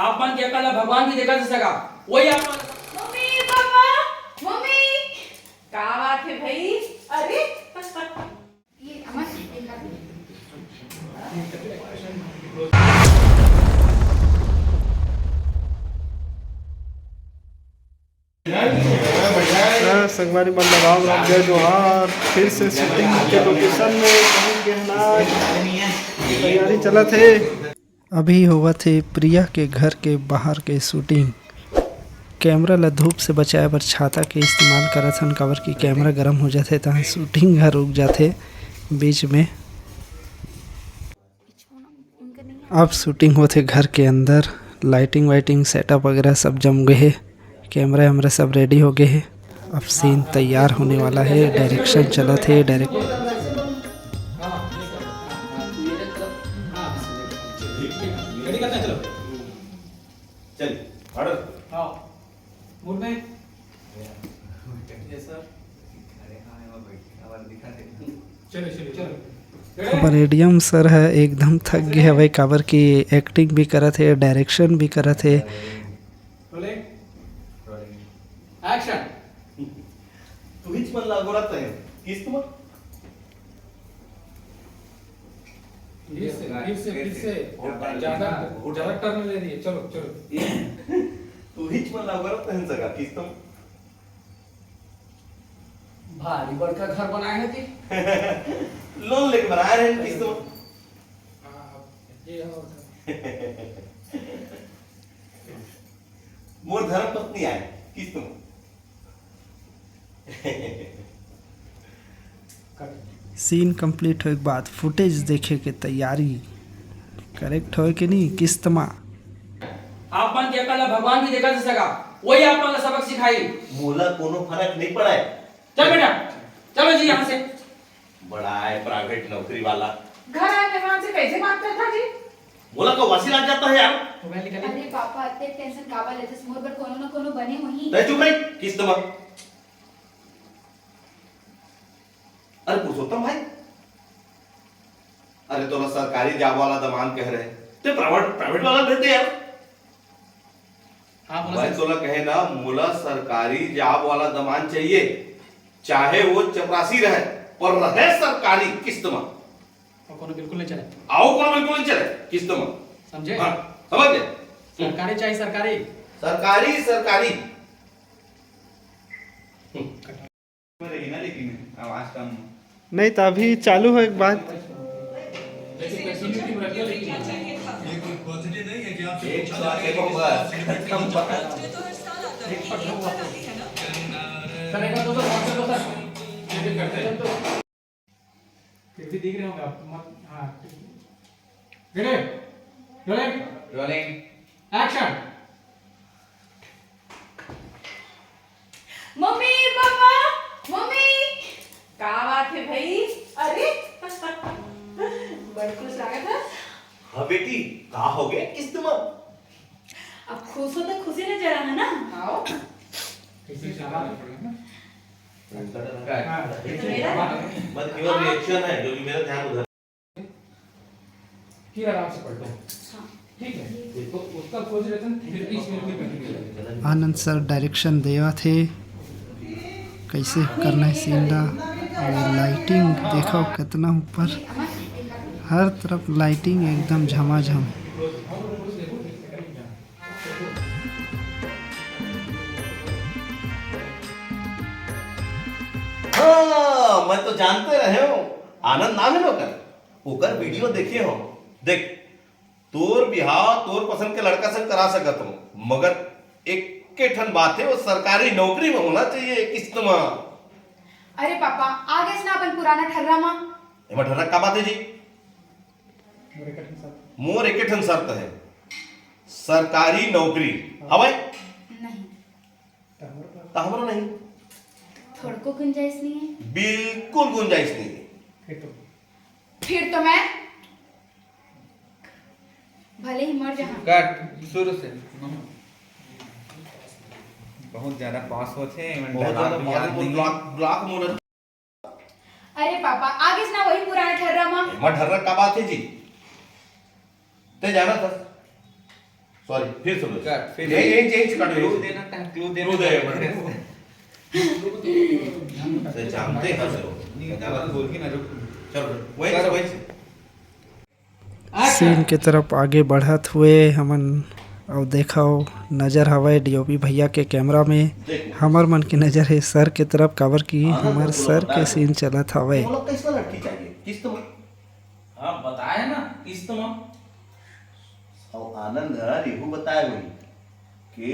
आप मन के अकल भगवान भी देखा सका वही आप मम्मी पापा मम्मी क्या बात है भाई। अरे ये अमन संगवारी मन लगाम रख गए जोहार फिर से शूटिंग के लोकेशन में पहुंच गए ना तैयारी चला थे। अभी हुआ थे प्रिया के घर के बाहर के शूटिंग। कैमरा ला धूप से बचाए बर छाता के इस्तेमाल करत हन काबर कि कैमरा गर्म हो जाते तहाँ शूटिंग ह रुक जाते बीच में। अब शूटिंग होते घर के अंदर, लाइटिंग वाइटिंग सेटअप वगैरह सब जम गए है, कैमरा वैमरा सब रेडी हो गए है। अब सीन तैयार होने वाला है, डायरेक्शन चला थे रेडियम सर है एकदम थक गए है भाई काबर की एक्टिंग भी करत है डायरेक्शन भी करत है। एक्शन तू हीच मन लागू राहत आहे किस तुम फिर से ज्यादा टर्न ले रही है। चलो तू हीच मन लागू राहत आहे सगळा किस तुम भारी बड़का घर बनाए हैं ती लोन लेके बनाया है किस तुम मोर धर्म पत्नी आए किस तुम सीन कंप्लीट होने के बाद फुटेज देखे के तैयारी करेक्ट हो कि नहीं किस्त में आप मन के अकल भगवान भी देखा सका वही आप मन सबक सिखाई। मोला कोनो फर्क नहीं पड़ा है। चल बेटा चलो जी यहाँ से। बड़ा है प्राइवेट नौकरी वाला घर आए मेहमान से कैसे बात करता जी। मोला को वासी लग जाता है यार। अरे पापा अत्ते टेंशन काबा लेते मोर बर कोनो न कोनो बने वही। तय चुप रही किस तुम अरे पुरुषोत्तम भाई अरे तो सरकारी जॉब वाला दमान कह रहे तो प्राइवेट वाला देते यार। हाँ भाई तोला कहे ना मुला सरकारी जॉब वाला दमान चाहिए चाहे वो चपरासी रहे पर रहे सरकारी किस्त में। कोनो बिल्कुल नहीं चले आओ कोनो बिल्कुल नहीं चले किस्त में समझे। हाँ समझ गए सरकारी चाहिए सरकारी सरकारी सरकारी रहेगी ना लेकिन आवाज कम नहीं तो अभी चालू है एक बात फिर भी दिख रहे होंगे आप हाँ rolling action. Mummy papa mummy क्या बात है भाई। अरे बड़ खुश लगा था। हाँ बेटी कहा हो गए किस्त में अब खुश हो तो खुशी नजर आना ना। आओ कैसे चला पड़ेगा ना। बस केवल रिएक्शन है जो कि मेरा ध्यान उधर फिर आराम से पढ़ लो ठीक है। तो उसका पोजीशन फिर 30 मिनट में कंटिन्यू। आनंद सर डायरेक्शन देवा थे कैसे करना है सीन ला और लाइटिंग देखो कितना ऊपर हर तरफ लाइटिंग एकदम झमाझम। हाँ मैं तो जानते रहे हो आनंद नाम है नौकर ओकर वीडियो देखे हो देख तोर बिहाव तोर पसंद के लड़का से करा सकत हो मगर एक के ठन बात है वो सरकारी नौकरी में होना चाहिए किस्त में। अरे पापा आगे से ना अपन पुराना ठर्रा मा एमा ठरक का बात है जी मोर एक ठन शर्त है सरकारी नौकरी हवाई नहीं तो हमरो नहीं थोड़को गुंजाइश नहीं है। बिल्कुल गुंजाइश नहीं है। फिर तो मैं भले ही मर जाऊं। कट शुरू से बहुत ज्यादा पास होते हैं बहुत ज्यादा ब्लॉक मोड़। अरे पापा आगे से ना वही पुराना ठर्रा मा एमा ठरक का बात है जी ते जाना था सॉरी फिर सुनो कट, फिर यही काटो क्लू यही। देना टाइम, क्लू क्लू दे देना अरे जानते हैं सर ज्यादा बोल के ना रुक। चलो वही से वही से सीन के तरफ आगे बढ़त हुए हमन और देखो नज़र हवे डीओपी भैया के कैमरा में। हमर मन की नज़र है सर के तरफ काबर की हमार सर के सीन चलत हवे। बोलो कैसा लड़की चाहिए किस्त में हाँ बताए ना किस्त में। और आनंद रेहू बताया वही कि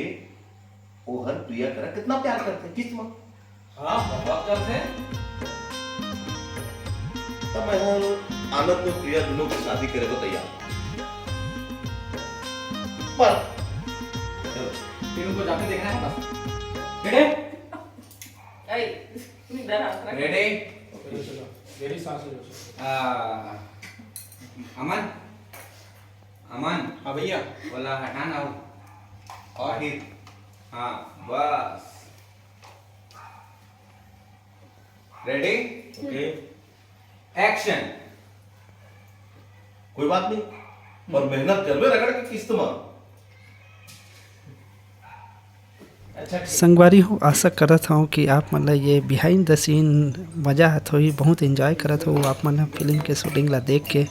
वो हर प्रिया करा कितना प्यार करते किस्त में। हाँ बहुत करते। तब मैं आनंद और प्रिया दोनों की शादी करे को तैयार पर फिर उनको जाके देखना है बस। बेटे ऐ इधर आ रेडी मेरी सांस हो जाए। अमन अमन हाँ भैया। बोला हटाना हो और फिर हाँ बस रेडी ओके एक्शन। कोई बात नहीं पर मेहनत करबे रगड़ के किस्त में। अच्छा संगवारी हो आशा करत हूँ कि आप मन ला ये बिहाइंड द सीन मजा आत होही, बहुत एंजॉय करत हो आप मन फिल्म के शूटिंग ला देख के।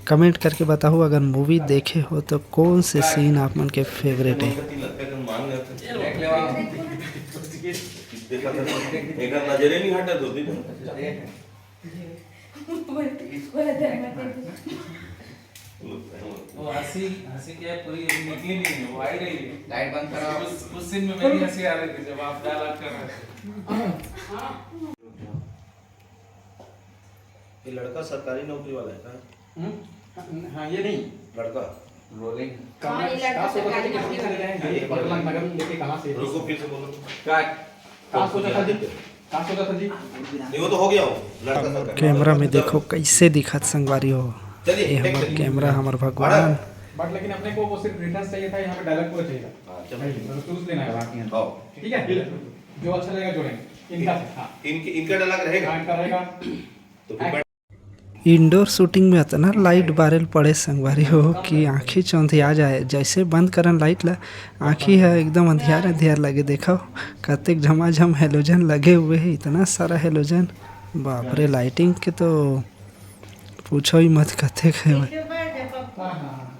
कमेंट करके बताओ अगर मूवी देखे हो तो कौन से सीन आप मन के फेवरेट है। देख ले आओ। देखा था एक नजरे नहीं हटत होती ना। बोला धर्म वो हंसी हंसी क्या पूरी निकली नहीं है, वो आई रही है। लाइट बंद कराओ। उस सीन में मेरी हंसी आ रही थी जब आप डायलॉग कर रहे थे। ये लड़का सरकारी नौकरी वाला है का? हाँ ये नहीं लड़का रोलिंग हाँ, ये लड़का सरकारी नौकरी वाला है। ये पटलन नगर में लेके कहाँ से रुको फिर से बोलो। कट। कहाँ सोचा था जी, कहाँ सोचा था जी। नहीं वो तो हो गया हो लड़का सरकारी। कैमरा में देखो कैसे दिखत संगवारी हो। चलिए, ये next हमार चलिए। कैमरा हमार भगवान। बट लेकिन अपने को वो सिर्फ रिटर्न चाहिए था, यहाँ पे डायलॉग पूरा चाहिए था। हाँ, चलो। चूज लेना है बाकी है। आओ। ठीक है जो अच्छा लगेगा जोड़ेंगे इनका से। हाँ इनका डायलॉग रहेगा इनका रहेगा। तो फिर इंडोर शूटिंग में इतना लाइट बारेल पड़े संगवारी हो कि आँखें चौंधिया जाए। जैसे बंद करन लाइट ला आँखी है एकदम अंधियार अंधियार लगे। देखो कतेक झमाझम हेलोजन लगे हुए हैं, इतना सारा हेलोजन। बाप रे लाइटिंग के तो पूछो ही मत कतेक है। हाँ हाँ